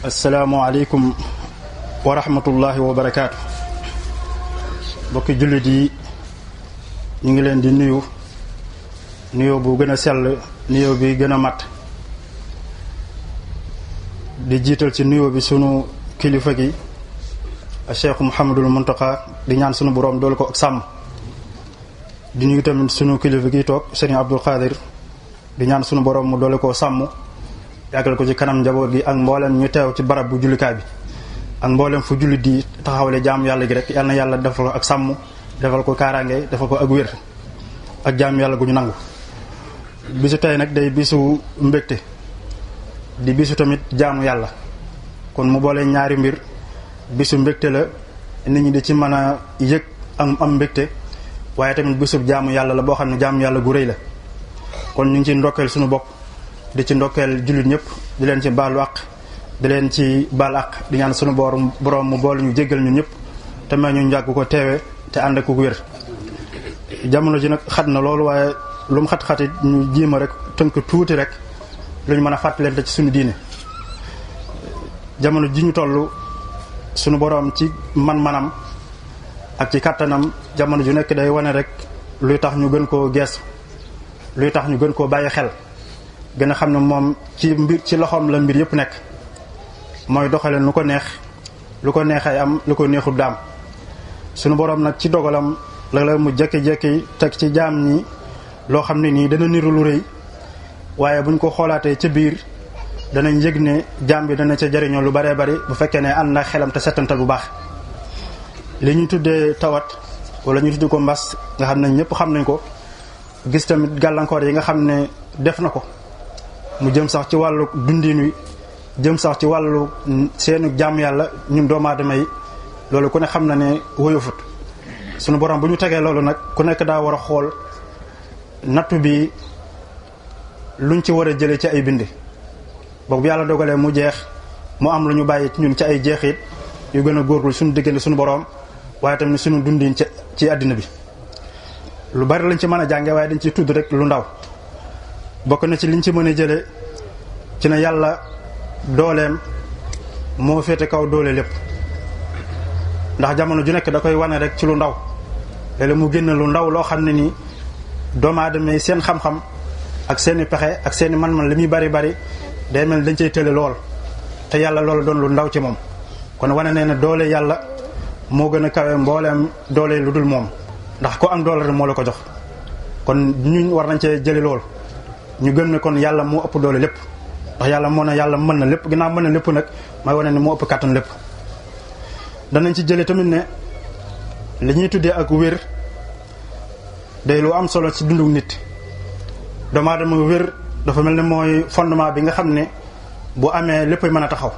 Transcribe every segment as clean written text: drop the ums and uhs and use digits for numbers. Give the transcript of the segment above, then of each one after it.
asalaamaaleykum wa rahmatullahi wa barakaatu. Mbokki jullit yi ñu ngi leen di nuyu nuyoo bu gën a sell, nuyoo bi gën a mat, di jiital ci nuyoo bi sunu kilifa gi Cheikh Mouhamadul Mountakha di ñaan sunu borom doolu ko ak sàmm. di nuyu tamit sunu kilifa gi toog Serigne Abdul Qadir di ñaan sunu borom mu doole koo sàmm, yàggal ko ci kanam njaboot gi ak mboolem ñu teew ci barab bu jullikaay bi ak mboolem fu jullit di taxawale jaamu yàlla gi rek yal na yàlla defal ko ak sàmm, defal ko kaaraange, defal ko ak wér ak jaamu yàlla gu ñu nangu. bisu tey nag day bisu mbégte di bisu tamit jaamu yàlla, kon mu boole ñaari mbir. bisu mbégte la nit ñi di ci mën a yëg am mbégte, waaye tamit bisub jaamu yàlla la boo xam ne jaamu yàlla gu rëy la. kon ñu ngi ci ndokkeel suñu bopp, di ci ndokkeel jullit ñëpp, di leen ci baalu àq, di leen ci baal àq, di ñaan suñu borom mu boole ñu jéggal ñun ñëpp te may ñu njàgg ko teewe te ànd ak ku wér. jamono ji nag xat na loolu, waaye lu mu xat-xatit ñu jiima rek tënk tuuti rek lu ñu mën a fàttalante ci suñu diine. jamono ji ñu toll suñu borom ci man-manam ak ci kàttanam jamono ju nekk day wane rek luy tax ñu gën koo geestu, luy tax ñu gën koo bàyyi xel, gën a xam ne moom ci loxoom la mbir yëpp nekk. mooy doxale lu ko neex, lu ko neexay am, lu ko neexul daam. sunu borom nag ci dogalam la mu jékki-jékki teg ci jaam ñi loo xam ne nii dana niru lu rëy, waaye buñ ko xoolaatee ca biir danañ yëg ne jaam bi dana ca jariñoo lu baree bari bu fekkee ne ànd na xelam te settantal bu baax. li ñu tuddee tawat wala ñu tuddee ko mbas nga xam ne ñëpp xam nañ ko, gis tamit gàllankoor yi nga xam ne def na ko, mu jëm sax ci wàllu dundin wi, jëm sax ci wàllu seenu jaam yàlla ñun doomu aadama yi. loolu ku ne xam na ne woyofut. sunu borom bu ñu tegee loolu nag ku nekk daa war a xool nattu bi luñ ci war a jëlee ci ay bind. boobu yàlla dogalee mu jeex mu am lu ñu bàyyi ñun ci ay jeexit yu gën a góorgul suñu diggante suñu borom, waaye tamit suñu dundin ci àddina bi. lu bari lañ ci mën a jànge, waaye dañ ciy tudd rek lu ndaw. bokk na ci liñ ci mën a jële ci ne yàlla dooleem moo féete kaw doole lépp. ndax jamono ju nekk da koy wane rek ci lu ndaw, léeg-léeg mu génn lu ndaw loo xam ne nii doomu aadama yi seen xam-xam ak seeni pexe ak seeni man-man li muy bari bari day mel dañ cay tële lool, te yàlla loolu doon lu ndaw ci moom. kon wane nee na doole yàlla moo gën a kawe mbooleem doole lu dul moom, ndax ko am doole rek moo la ko jox. kon ñu war nañ cee jëli lool, ñu gëm ne kon yàlla moo ëpp doole lépp, ndax yàlla moo ne yàlla mën na lépp. ginnaaw mën na lépp nag may wane ne moo ëpp kàttan lépp. danañ ci jële tamit ne li ñuy tuddee ak wér day lu am solo ci dundu nit. doomu aadama wér dafa mel ne mooy fondement bi nga xam ne bu amee lépp mën a taxaw,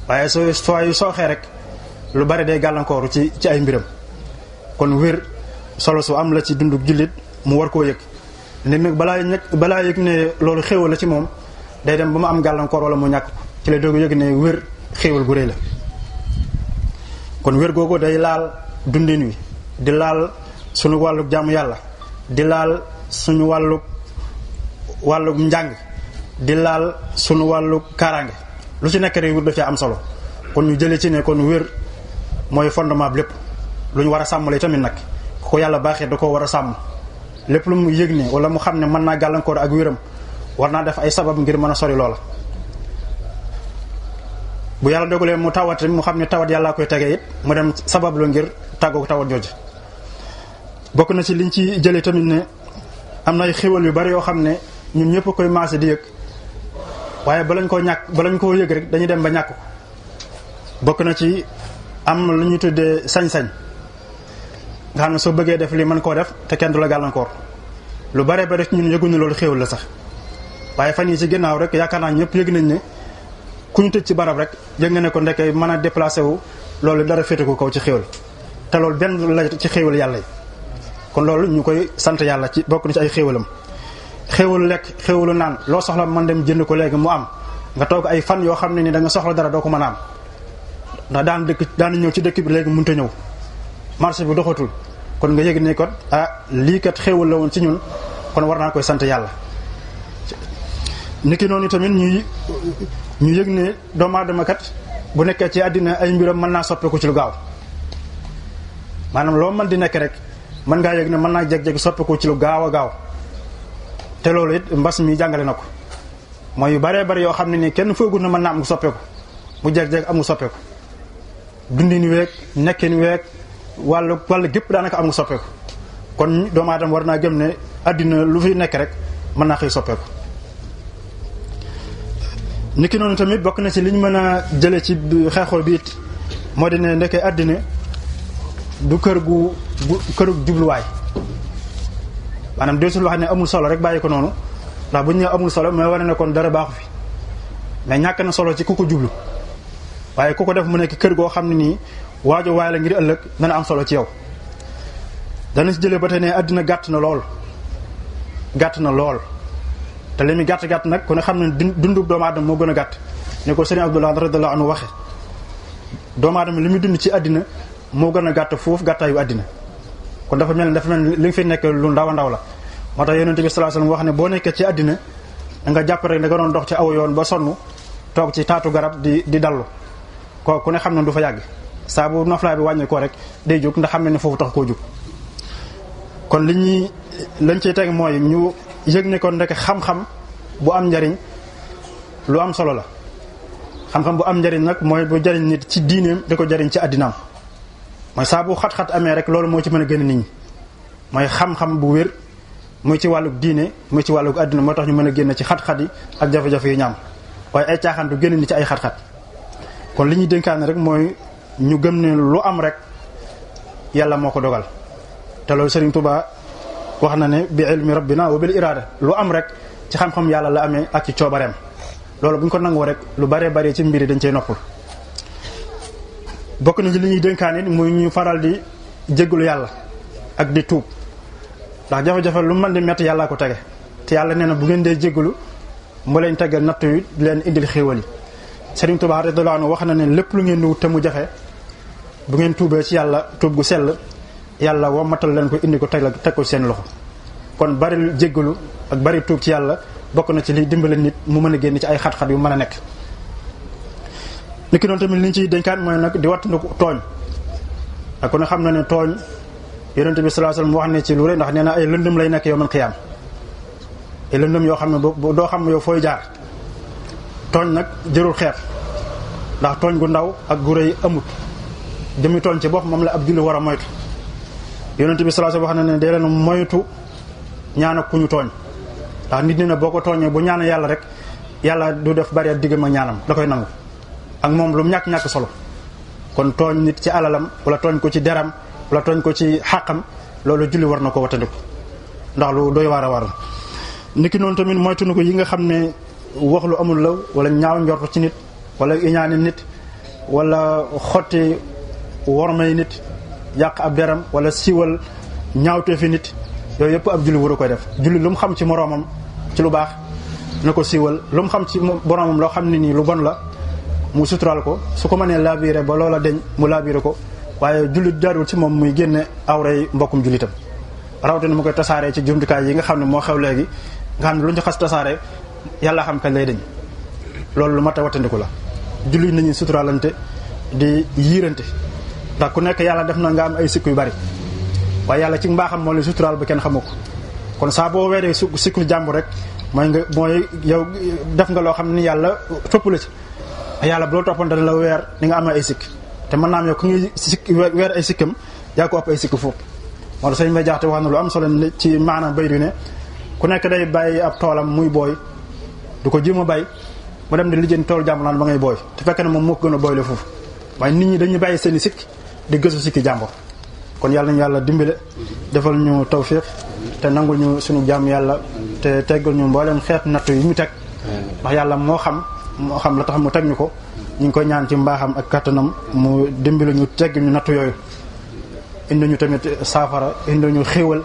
waaye soo sooxee rek lu bari day gàllankooru ci ay mbiram. kon wér solo su am la ci dundu jullit, mu war koo yëg. nit nag balaa yëg ne loolu xéewal la ci moom, day dem ba mu am gàllankoor wala mu ñàkk ci la doog yëg ne wér xéewal gu rëy la. kon wér googu day laal dundin wi, di laal suñu wàllu jaamu yàlla, di laal suñu wàllu njàng, di laal suñu wàllu kaaraange. lu ci nekk rek wér dafay am solo. kon ñu jëlee ci ne kon wér mooy fondement bi lépp. lu ñu war a sàmmale tamit nag ku ko yàlla baaxee da koo war a sàmm. lépp lu mu yëg ne wala mu xam ne mën naa gàllankoor ak wéram, war naa def ay sabab ngir mën a sori loola. bu yàlla dogalee mu tawat mu xam ne tawat yàllaa koy tegee it mu dem sabab lu ngir tàggoo tawat jooju. bokk na ci liñ ci jëlee tamit ne am na ay xéwal yu bari yoo xam ne ñun ñëpp koy maase di yëg, waaye balañ koo yëg rek dañuy dem ba ñàkk ko. bokk na ci am lu ñuy tuddee sañ-sañ, nga xam ne soo bëggee def li mën koo def te kenn du la gàllankoor. lu bare ba rek ñun yëguñu loolu xéwal la sax, waaye fan yi ci ginnaaw rek yaakaar naa ñëpp yëg nañ ne ku ñu tëj ci barab rek yëg nga ne ko ndeke mën a déplacé wu loolu dara féete ko kaw ci xéwal, te loolu benn la ci xéwal yàlla yi. kon loolu ñu koy sant yàlla ci bokk na ci ay xéwalam. xéwalu lekk, xéwalu naan, loo soxla mën dem jënd ko léegi mu am. nga toog ay fan yoo xam ne ni da nga soxla dara doo ko mën a am, ndax daan ñëw ci dëkk bi léegi mënut a ñëw, marché bi doxatul. kon nga yëg ne kon lii kat xéwal la woon ci ñun, kon war naa koy sant yàlla. niki noonu tamit ñu yëg ne doomu aadama kat bu nekkee ci àddina ay mbiram mën naa soppeeku ci lu gaaw maanaam loo mën di nekk rek mën ngaa yëg ne mën naa jeg-jeg soppeeku ci lu gaaw a gaaw te loolu it mbas mi jàngale na ko mooy yu baree bari yoo xam ne nii kenn foogul na mën naa am ngu soppeeku mu jeg-jeg am ngu soppeeku dundin weeg nekkin weeg wàllu gépp daanaka am ngu soppeeku kon doomu aadama war naa gëm ne àddina lu fi nekk rek mën naa xëy soppeeku. niki noonu tamit bokk na ci li ñu mën a jële ci xeexoo bi it moo di ne ndekkee àddina du këru jubluwaay maanaam deesul wax ne amul solo rek bàyyi ko noonu ndax bu ñu amul solo mais war ne kon dara baaxu fi mais ñàkk na solo ci ku ko jublu waaye ku ko def mu nekk kër goo xam ne nii waajo waay la ngir ëllëg dana am solo ci yow. dana ci jëlee ba tey ne àddina gàtt na lool te li muy gàtt nag ku ne xam ne dundu doomu aadama moo gën a gàtt ni ko Serigne Abdoulaye radiyallahu anhu waxe doomu aadama li muy dund ci àddina moo gën a gàtt foofu gàttaayu àddina kon dafa mel ni li nga fi nekk lu ndaw a ndaw la moo tax Yonent bi sallallahu alayhi wasallam wax ne boo nekkee ci àddina da nga jàpp rek da nga doon dox ci aw yoon ba sonn toog ci taatu garab di dallu ko ku ne xam ne du fa yàgg saa bu noflaay bi wàññi ko rek day jóg ndax xam ne foofu tax koo jóg kon lañ ciy teg mooy ñu yëg ne kon rek xam-xam bu am njariñ lu am solo la xam-xam bu am njariñ nag mooy bu jariñ nit ci diineem di ko jariñ ci àddinaam mooy saa bu xat-xat amee rek loolu moo ci mën a gën a nit ñi mooy xam-xam bu wér muy ci wàlluk diine muy ci wàlluk àddina moo tax ñu mën a génn ci xat-xat yi ak jafe-jafe yu ñaam waaye ay caaxaan du génn ni ci ay xat-xat kon li ñuy dénkaane rek mooy ñu gëm ne lu am rek yàlla moo ko dogal te loolu Serigne Touba wax na ne bi ilmi rabbina wa bil irada lu am rek ci xam-xam yàlla la amee ak ci coobareem loolu bu ñu ko nangoo rek lu baree bari ci mbiri dañ cey noppul bokk na ci li ñuy dénkaane muy ñu faral di jéggalu yàlla ak di tuub ndax jafe-jafe lu mën di metti yàllaa ko tege te yàlla nee na bu ngeen dee jéggalu mu leen tegal natt yi leen indil xéewal yi Serigne Touba radiyallahu anhu wax na ne lépp lu ngeen di wut te mu jafe bu ngeen tuubee ci yàlla tuub gu sell yàlla wommatal leen ko indi ko teg ko seen loxo kon bari jéggalu ak bari tuub ci yàlla bokk na ci li dimbale nit mu mën a génn ci ay xat-xat yu mën a nekk. niki noonu tamit li ñu ciy dénkaan mooy nag di wattandiku tooñ ak ku ne xam na ne tooñ Yonent bi sallallahu alayhi wasallam wax ne ci lu rëy ndax nee na ay lëndëm lay nekk yawmal qiyaam ay lëndëm yoo xam ne boo doo xam yow fooy jaar tooñ nag jërul xeeb ndax tooñ gu ndaw ak gu rëy amut jëmi tooñ ci bopp moom la ab julli war a moytu. Yonent bi sallallahu alayhi wasallam wax na ne dee leen moytu ñaan ak ku ñu tooñ ndax nit ñi ne boo ko tooñee bu ñaan yàlla rek yàlla du def bari diggam ak ñaanam da koy nangu ak moom lu mu ñàkk solo kon tooñ nit ci alalam wala tooñ ko ci deram wala tooñ ko ci xàqam loolu julli war na ko wattandiku ndax lu doy waar a war niki noonu tamit moytu na ko yi nga xam ne wax lu amul la wala ñaaw njort ci nit wala iñaani nit wala xotti wormay nit yàq ab deram wala siiwal ñaawtee fi nit yooyu yëpp ab julli waru koy def julli lu mu xam ci moroomam ci lu baax na ko siiwal lu mu xam ci boromam loo xam ne nii lu bon la mu suturaal ko su ko mënee labiré ba loola deñ mu labiré ko waaye jullit jaarul ci moom muy génne awray mbokkum jullitam rawatina mu koy tasaaree ci jumtukaay yi nga xam ne moo xew léegi nga xam ne lu ñu xas tasaaree yàlla xam kañ lay deñ loolu lu mat a wattandiku la jullit nañu suturaalante di yiirante ndax ku nekk yàlla def na nga am ay sikk yu bari waaye yàlla ci mbaaxam moo leen suturaal ba kenn xamu ko kon saa boo weeree sikku jàmbur rek mooy yow def nga loo xam ni yàlla topp la ci yàlla bu la toppoon dana la weer ni nga am ay sikk te mën naa am yow ku ngi weer ay sikkam yaa ko ëpp ay sikk foofu moo tax sëñ may jaxte wax na lu am solo ci maanaam bay du ne ku nekk day bàyyi ab toolam muy booy du ko jéem a bay mu dem di lijjanti toolu jàmbur naan ba ngay booy te fekk ne moom moo ko gën a booy la foofu waaye nit ñi dañuy bàyyi seen i sikk di gëstu sikki jàmbur kon yàlla nañu yàlla dimbale defal ñu tawfiq te nangul ñu suñu jàmm yàlla te teggal ñu mboolem xeet natt yi ñu teg ndax yàlla moo xam la tax mu teg ñu ko ñu ngi koy ñaan ci mbaaxam ak kattanam mu dimbale ñu tegg ñu natt yooyu indi ñu tamit saafara indi ñu xéewal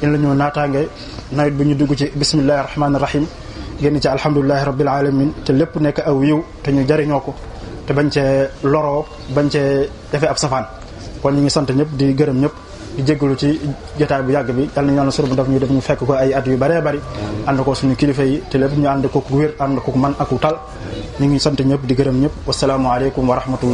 indi ñu naataange nawet bu ñu dugg ci bismillahi rahmaani rahim génn ci alhamdulilahi rabbil alamin te lépp nekk aw yiw te ñu jariñoo ko te bañ cee loroo bañ cee defee ab safaan kon ñu ngi sant ñëpp di gërëm ñëpp di jéggalu ci jotaay bu yàgg bi yàlla na ñaan suru bu def ñu fekk ko ay at yu bëree bëri ànd ko suñu kilifa yi te lépp ñu ànd ko ku wér ànd ko man ak ku tal ñu ngi sant ñëpp di gërëm ñëpp wasalaamu aleykum wa rahmatullah